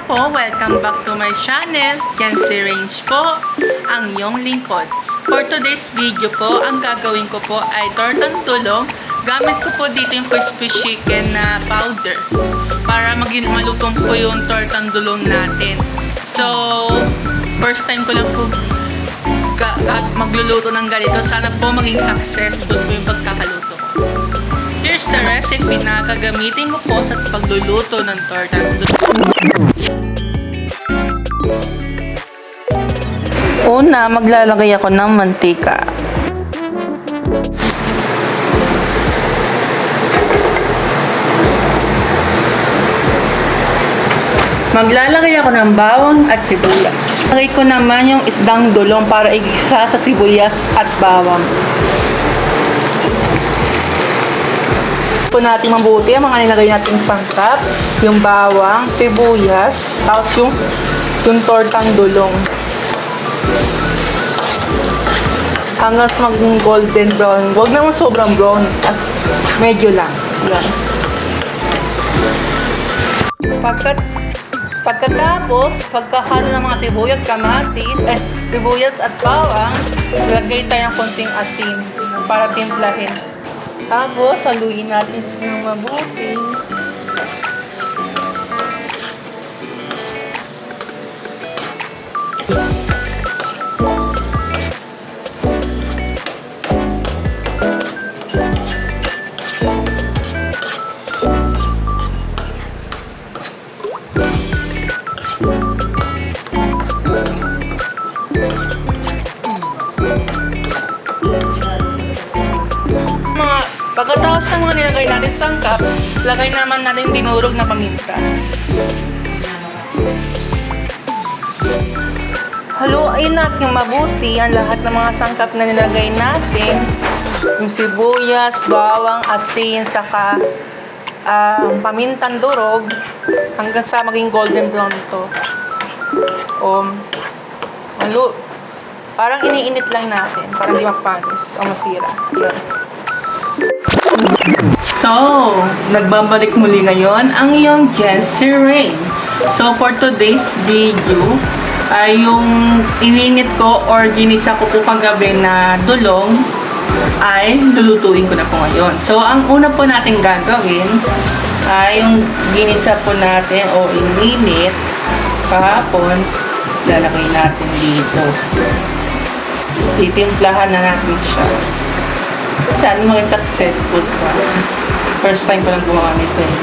po, welcome back to my channel. Kenzie Range po, ang iyong lingkod. For today's video po, ang gagawin ko po ay tortang tulong. Gamit ko po dito yung crispy chicken na powder para maging malutong po yung tortang tulong natin. So, first time ko lang po magluluto ng ganito. Sana po maging successful po yung pagkakaluto ko. Here's the recipe na gagamitin ko po sa pagluluto ng tortang tulong. Una, maglalagay ako ng mantika. Maglalagay ako ng bawang at sibuyas. Lagay ko naman yung isdang dulong para igisa sa sibuyas at bawang. Po natin mabuti ang mga nilagay nating sangkap, yung bawang, sibuyas, tapos yung tortang dulong. Hanggang sa maging golden brown. Huwag naman sobrang brown. As medyo lang. Yan. Pagkatapos, pagkahalo ng mga sibuyas, kamatis, sibuyas at bawang, lagay tayo ng konting asin para timplahin. Tapos, haluin natin ng mabuti. Pagkatapos ng mga nilagay natin sangkap, lagay naman natin dinurog na paminta. Haluin natin mabuti ang lahat ng mga sangkap na nilagay natin. Yung sibuyas, bawang, asin, saka pamintang durog hanggang sa maging golden brown to. Parang iniinit lang natin para hindi mapanis o masira. Yan. So, nagbabalik muli ngayon ang iyong Kenzie Range. So, for today's video, ay yung ininit ko or ginisa ko po kagabi na dulong ay lulutuin ko na po ngayon. So, ang una po natin gagawin ay yung ginisa po natin o ininit kahapon, lalagay natin dito. Titimplahan na natin siya. Sana maging successful pa. First time ko lang gumawa nito eh.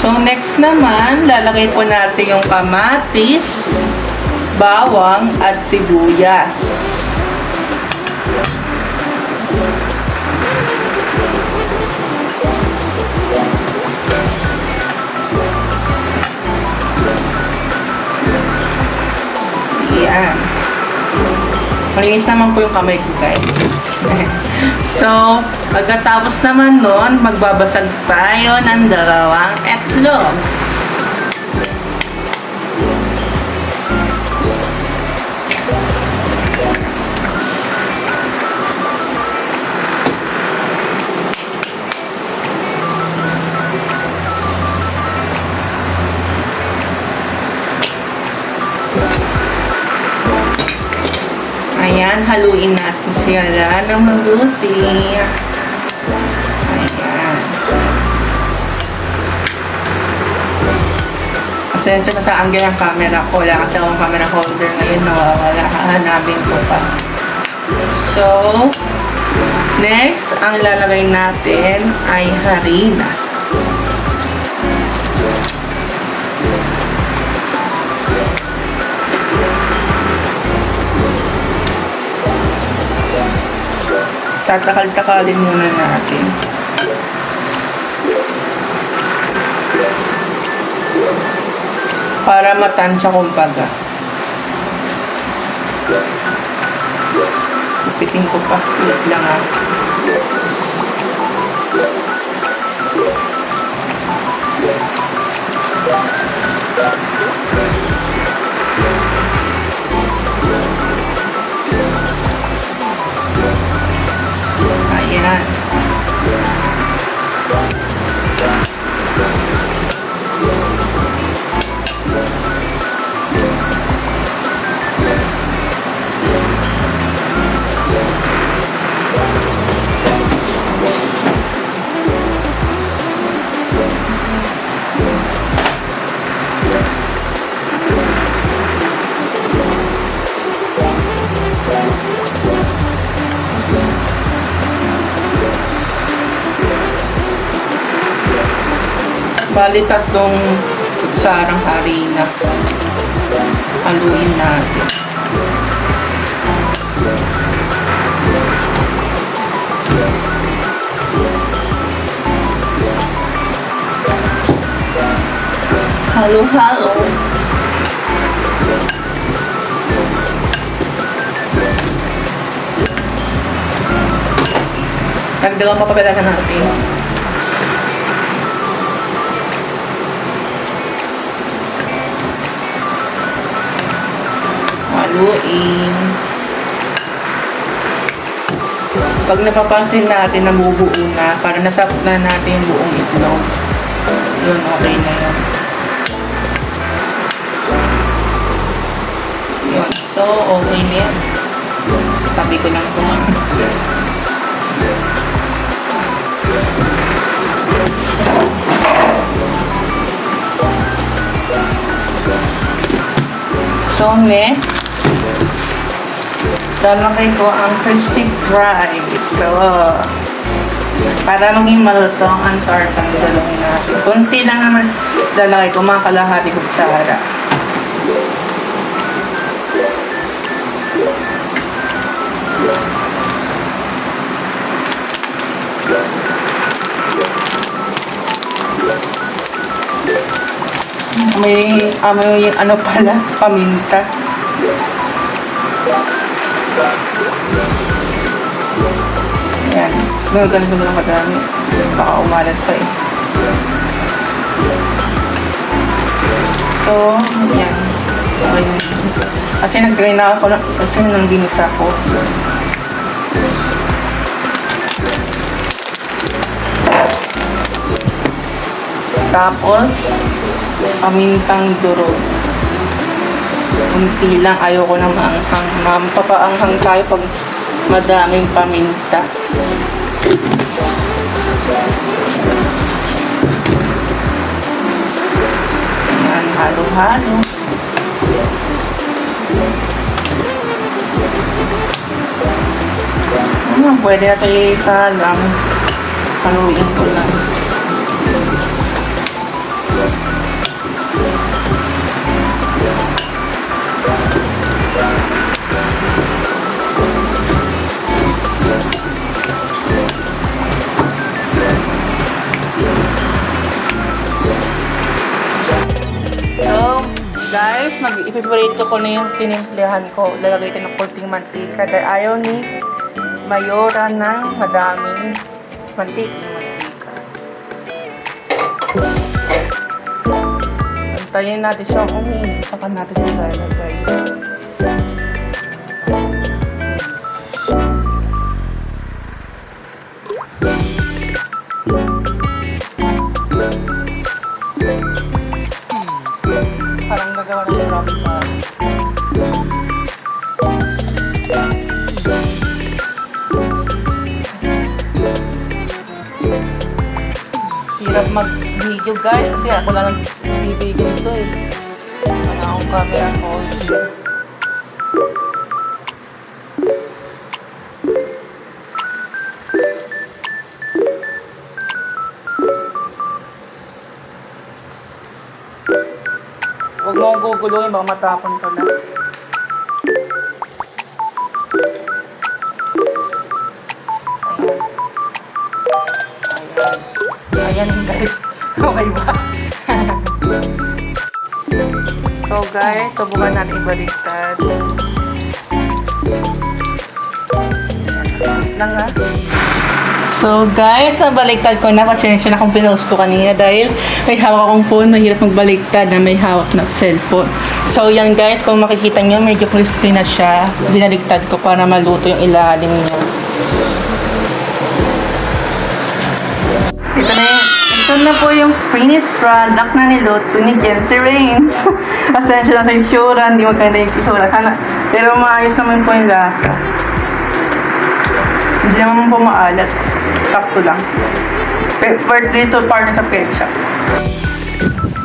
So next naman, lalagay po natin yung kamatis, bawang at sibuyas. Yan. Malinis naman po yung kamay ko, guys. So, pagkatapos naman nun, magbabasag tayo ng 2 etlogs. Ayan, haluin natin siya ng mabuti. Ayan. Pasensya na sa angle ng camera ko. Wala kasi akong camera holder ngayon. Nawawala. Hanapin ko pa. So, next, ang lalagay natin ay harina. Tatakal-takalin muna natin. Para matansya kumbaga. Ipitin ko pa. Ulit lang ha. Ayan. Bali, 3 kutsarang harina. Haluin natin. Halo-halo. Dagdagan pa pala natin. Haluin. Pag napapansin natin nabubuo na, para nasapot na natin yung buong itlog. Yun, okay na yun. Yun. So, okay na yan. Tabi ko lang ito. So, next, lalagay ko ang crispy fry. Ito. Para maging malutong ang tartang dalawin natin. Kunti lang naman lalagay ko, mga kalahati kutsara. May ano pala, paminta. Ayan. Ganun mo lang kadami. Baka umalat pa eh. So, ayan. Okay. Kasi nag-try na ako kasi nang ginisa ko. Tapos, pamintang durog. Kunti lang, ayoko na maanghang. Mapapaanghang tayo pag madaming paminta. Ayan, halo-halo. Pwede na ito isalang. Haluin ko lang. Guys, ipiprito ko na yung tinimplehan ko. Lalagay ko ng konting mantika dahil ayaw ni Mayora ng madaming mantika. Antayin natin siyang umiinit. Saka natin yung lalagay. Parang gagawa ng maraming pa. Hirap mag-video guys kasi ako lang nag-video ito eh. Wala akong camera ko. Huwag mo akong guguluhin, baka matapon pala. Ayan. Ayan guys. Okay ba? So guys, subukan natin ibaliktad. Lang ha. So guys, nabaliktad ko na. Pasensya na kung pinost ko kanina dahil may hawak akong phone. Mahirap magbaliktad na may hawak na cellphone. So yan guys, kung makikita nyo, medyo crispy na siya. Binaliktad ko para maluto yung ilalim niya. Ito na po yung finished product na niluto ni Jency Rains. Pasensya na sa itsura, hindi maganda yung itsura. Pero maayos naman po yung lasa. Hindi naman po maalat. Sakto lang. Dito part sa ketchup.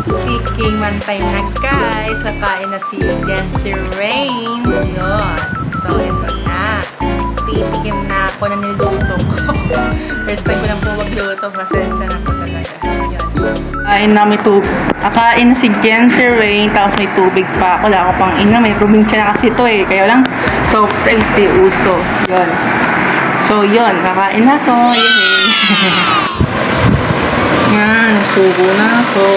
Speaking man time na guys. Kakain na si Jency Rains. Yun. So ito na. Titikim na ako na niluto ko. First time ko lang po magluto. Pasensya na po talaga. Yun. Kain na may tubig. Akain na si Jency Rain, tapos may tubig pa. Wala ako pang ina, may probinsya na kasi ito eh. Kaya lang, soft drinks di uso. Yun. So, yun. Kakain na to. Yay! Yan, subo na ako.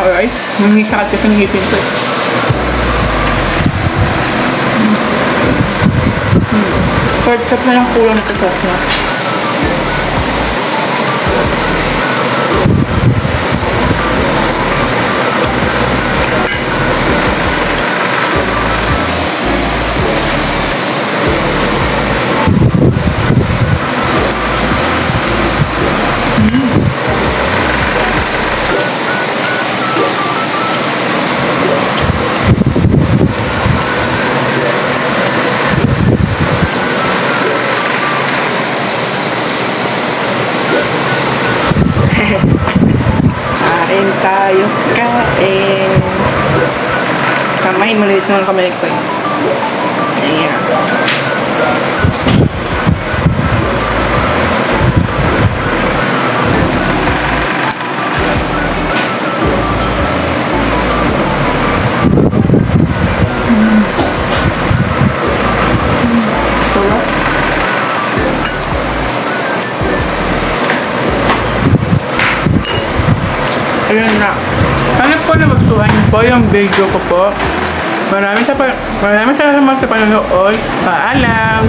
Alright. May sakit kasi ng ngipin ko eh. Part-up na lang kulang nito sauce na. Kain tayo, kain. Kamay, malinis naman kamay ko eh. Ayan. Sarap. Ayun na. Sana po nagustuhan niyo po yung video ko po. Maraming salamat sa panonood. Paalam!